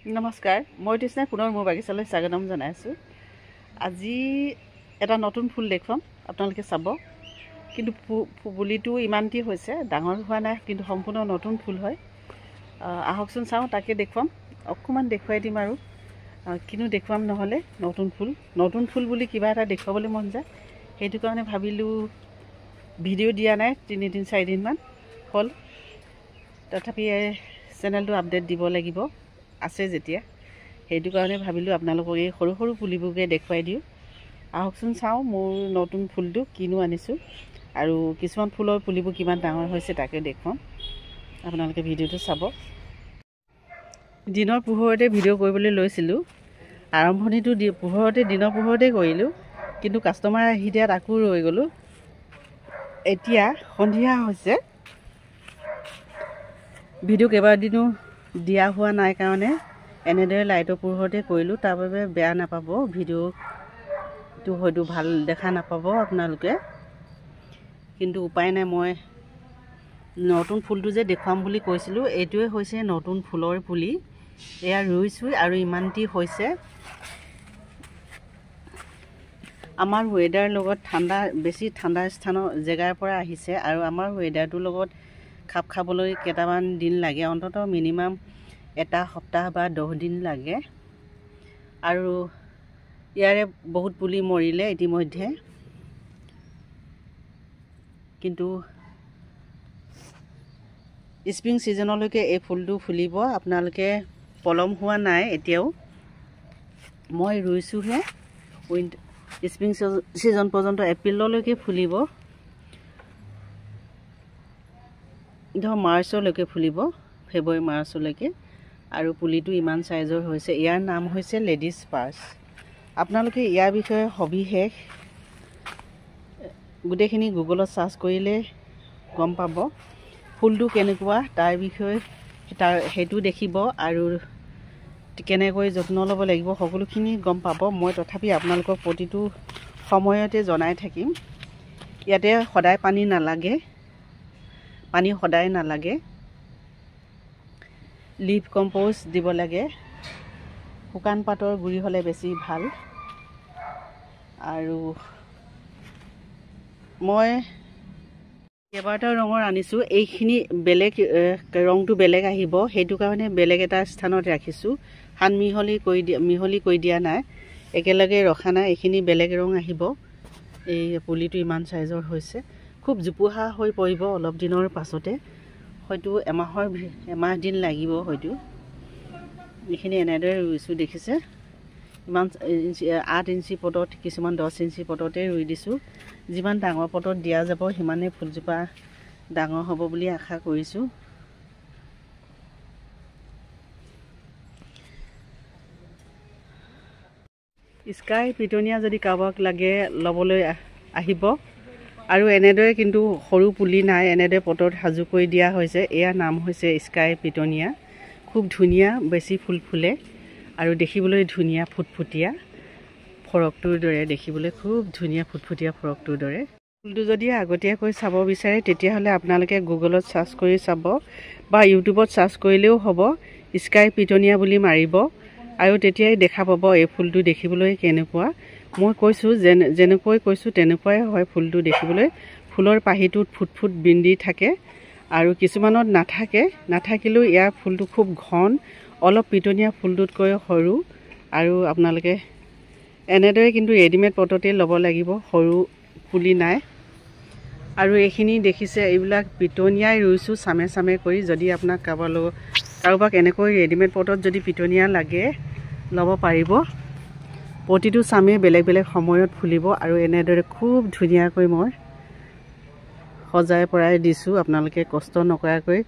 নমস্কাৰ, মই তৃষ্ণাই পুনৰ মোৰ বাগিচালৈ স্বাগতম জনাইছোঁ। আজি এটা নতুন ফুল দেখুৱাম, আপোনালোকে চাব। কিন্তু পুলিটো ইমানটি হৈছে, ডাঙৰ হোৱা নাই, কিন্তু সম্পূৰ্ণ নতুন ফুল হয়। আহকচোন চাওঁ, তাকে দেখুৱাম। অকণমান দেখুৱাই দিম আৰু কিনো দেখুৱাম নহ'লে। নতুন ফুল বুলি কিবা এটা দেখুৱাবলৈ মন যায়, সেইটো কাৰণে ভাবিলোঁ ভিডিঅ' দিয়া নাই 3-4 দিনমান হ'ল। তথাপি চেনেলটো আপডেট দিব লাগিব আছে যেতিয়া, সেইটো কাৰণে ভাবিলোঁ আপোনালোকক এই সৰু সৰু পুলিবোৰকে দেখুৱাই দিওঁ। আহকচোন চাওঁ মোৰ নতুন ফুলটো কিনো আনিছোঁ, আৰু কিছুমান ফুলৰ পুলিবোৰ কিমান ডাঙৰ হৈছে তাকে দেখুৱাম। আপোনালোকে ভিডিঅ'টো চাব। দিনৰ পোহৰতে ভিডিঅ' কৰিবলৈ লৈছিলোঁ। আৰম্ভণিটো দিনৰ পোহৰতে কৰিলোঁ, কিন্তু কাষ্টমাৰ আহি দিয়াত আকৌ ৰৈ গ'লোঁ। এতিয়া সন্ধিয়া হৈছে। ভিডিঅ' কেইবাদিনো দিয়া হোৱা নাই কাৰণে এনেদৰে লাইটৰ পোহৰতে কৰিলোঁ। তাৰ বাবে বেয়া নাপাব, ভিডিঅ'টো হয়তো ভাল দেখা নাপাব আপোনালোকে, কিন্তু উপায় নাই। মই নতুন ফুলটো যে দেখুৱাম বুলি কৈছিলোঁ, এইটোৱে হৈছে নতুন ফুলৰ পুলি। এয়া ৰুইছোঁ আৰু ইমানটি হৈছে। আমাৰ ৱেডাৰ লগত বেছি ঠাণ্ডা স্থানৰ জেগাৰ পৰা আহিছে, আৰু আমাৰ ৱেডাৰটোৰ লগত খাপ খাবলৈ কেইটামান দিন লাগে, অন্ততঃ মিনিমাম এটা সপ্তাহ বা 10 দিন লাগে। আৰু ইয়াৰে বহুত পুলি মৰিলে ইতিমধ্যে, কিন্তু স্প্ৰিং ছিজনলৈকে এই ফুলটো ফুলিব। আপোনালোকে পলম হোৱা নাই এতিয়াও, মই ৰুইছোঁহে। স্প্ৰিং ছিজন পৰ্যন্ত এপ্ৰিললৈকে ফুলিব, ধৰ মাৰ্চলৈকে ফুলিব, ফেব্ৰুৱাৰী মাৰ্চলৈকে। আৰু পুলিটো ইমান চাইজৰ হৈছে। ইয়াৰ নাম হৈছে লেডিজ পাৰ্চ। আপোনালোকে ইয়াৰ বিষয়ে সবিশেষ গোটেইখিনি গুগলত চাৰ্চ কৰিলে গম পাব। ফুলটো কেনেকুৱা তাৰ বিষয়ে সেইটো দেখিব, আৰু কেনেকৈ যত্ন ল'ব লাগিব সকলোখিনি গম পাব। মই তথাপি আপোনালোকক প্ৰতিটো সময়তে জনাই থাকিম। ইয়াতে সদায় পানী সদায় নালাগে। লিভ কম্প'ষ্ট দিব লাগে। শুকান পাতৰ গুড়ি হ'লে বেছি ভাল। আৰু মই কেইবাটাও ৰঙৰ আনিছোঁ। এইখিনি বেলেগ ৰংটো বেলেগ আহিব, সেইটো কাৰণে বেলেগ এটা স্থানত ৰাখিছোঁ। মিহলি কৰি দিয়া নাই, একেলগে ৰখা নাই। এইখিনি বেলেগ ৰং আহিব। এই পুলিটো ইমান চাইজৰ হৈছে, খুব জোপোহা হৈ পৰিব অলপ দিনৰ পাছতে, হয়তো এমাহ দিন লাগিব হয়তো। এইখিনি এনেদৰে ৰুইছোঁ, দেখিছে? ইমান 8 ইঞ্চি পটত, কিছুমান 10 ইঞ্চি পটতে ৰুই দিছোঁ। যিমান ডাঙৰ পটত দিয়া যাব সিমানেই ফুলজোপা ডাঙৰ হ'ব বুলি আশা কৰিছোঁ। স্কাই পিটনিয়া যদি কাৰোবাক লাগে ল'বলৈ আহিব। আৰু এনেদৰে কিন্তু সৰু পুলি নাই, এনেদৰে পটত সাজু কৰি দিয়া হৈছে। এয়া নাম হৈছে স্কাই পিটনিয়া। খুব ধুনীয়া, বেছি ফুল ফুলে আৰু দেখিবলৈ ধুনীয়া, ফুটফুটীয়া ফৰকটোৰ দৰে দেখিবলৈ, খুব ধুনীয়া ফুটফুটীয়া ফৰকটোৰ দৰে। ফুলটো যদি আগতীয়াকৈ চাব বিচাৰে তেতিয়াহ'লে আপোনালোকে গুগলত চাৰ্চ কৰি চাব, বা ইউটিউবত চাৰ্চ কৰিলেও হ'ব। স্কাই পিটনিয়া বুলি মাৰিব, আৰু তেতিয়াই দেখা পাব এই ফুলটো দেখিবলৈ কেনেকুৱা। মই কৈছোঁ যেনেকৈ কৈছোঁ তেনেকুৱাই হয় ফুলটো দেখিবলৈ। ফুলৰ পাহিটোত ফুটফুট বিন্দি থাকে, আৰু কিছুমানত নাথাকিলেও ইয়াৰ ফুলটো খুব ঘন, অলপ পিটনিয়া ফুলটোতকৈ সৰু। আৰু আপোনালোকে এনেদৰে কিন্তু ৰেডিমেড পটতে ল'ব লাগিব, সৰু পুলি নাই। আৰু এইখিনি দেখিছে, এইবিলাক পিটনিয়াই ৰুইছোঁ চামে কৰি। যদি আপোনাক কাৰোবাক এনেকৈ ৰেডিমেড পটত যদি পিটনিয়া লাগে ল'ব পাৰিব। প্ৰতিটো চামে বেলেগ বেলেগ সময়ত ফুলিব, আৰু এনেদৰে খুব ধুনীয়াকৈ মই সজাই পৰাই দিছোঁ। আপোনালোকে কষ্ট নকৰাকৈ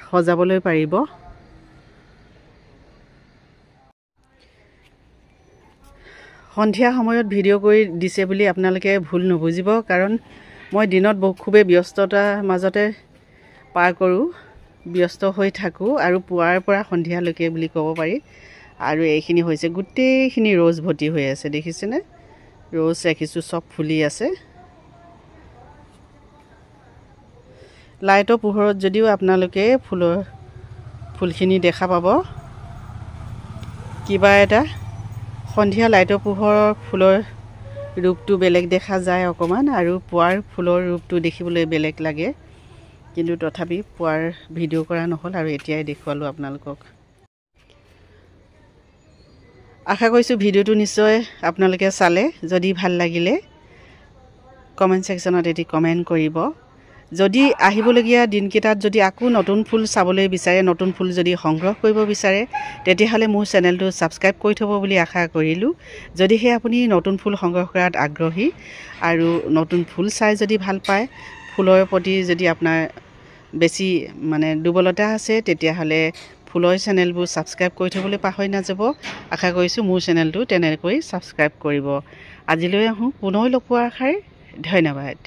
সজাবলৈ পাৰিব। সন্ধিয়া সময়ত ভিডিঅ' কৰি দিছে বুলি আপোনালোকে ভুল নুবুজিব, কাৰণ মই দিনত খুবেই ব্যস্ততাৰ মাজতে পাৰ কৰোঁ, ব্যস্ত হৈ থাকোঁ, আৰু পুৱাৰ পৰা সন্ধিয়ালৈকে বুলি ক'ব পাৰি। আৰু এইখিনি হৈছে গোটেইখিনি ৰ'জ ভৰ্তি হৈ আছে, দেখিছেনে? ৰ'জ ৰাখিছোঁ, চব ফুলি আছে। লাইটৰ পোহৰত যদিও আপোনালোকে ফুলখিনি দেখা পাব, কিবা এটা সন্ধিয়া লাইটৰ পোহৰৰ ফুলৰ ৰূপটো বেলেগ দেখা যায় অকণমান, আৰু পুৱাৰ ফুলৰ ৰূপটো দেখিবলৈ বেলেগ লাগে, কিন্তু তথাপি পুৱাৰ ভিডিঅ' কৰা নহ'ল আৰু এতিয়াই দেখুৱালোঁ আপোনালোকক। আশা কৰিছোঁ ভিডিঅ'টো নিশ্চয় আপোনালোকে চালে। যদি ভাল লাগিলে কমেণ্ট ছেকশ্যনত এটি কমেণ্ট কৰিব। যদি আহিবলগীয়া দিনকেইটাত যদি আকৌ নতুন ফুল চাবলৈ বিচাৰে, নতুন ফুল যদি সংগ্ৰহ কৰিব বিচাৰে, তেতিয়াহ'লে মোৰ চেনেলটো ছাবস্ক্ৰাইব কৰি থ'ব বুলি আশা কৰিলোঁ। যদিহে আপুনি নতুন ফুল সংগ্ৰহ কৰাত আগ্ৰহী আৰু নতুন ফুল চাই যদি ভাল পায়, ফুলৰ প্ৰতি যদি আপোনাৰ বেছি দুৰ্বলতা আছে, তেতিয়াহ'লে ফুলৰ চেনেলবোৰ ছাবস্ক্ৰাইব কৰি থ'বলৈ পাহৰি নাযাব। আশা কৰিছোঁ মোৰ চেনেলটো তেনেকৈ ছাবস্ক্ৰাইব কৰিব। আজিলৈ আহোঁ, পুনৰ লগ পোৱাৰ আশাৰে। ধন্যবাদ।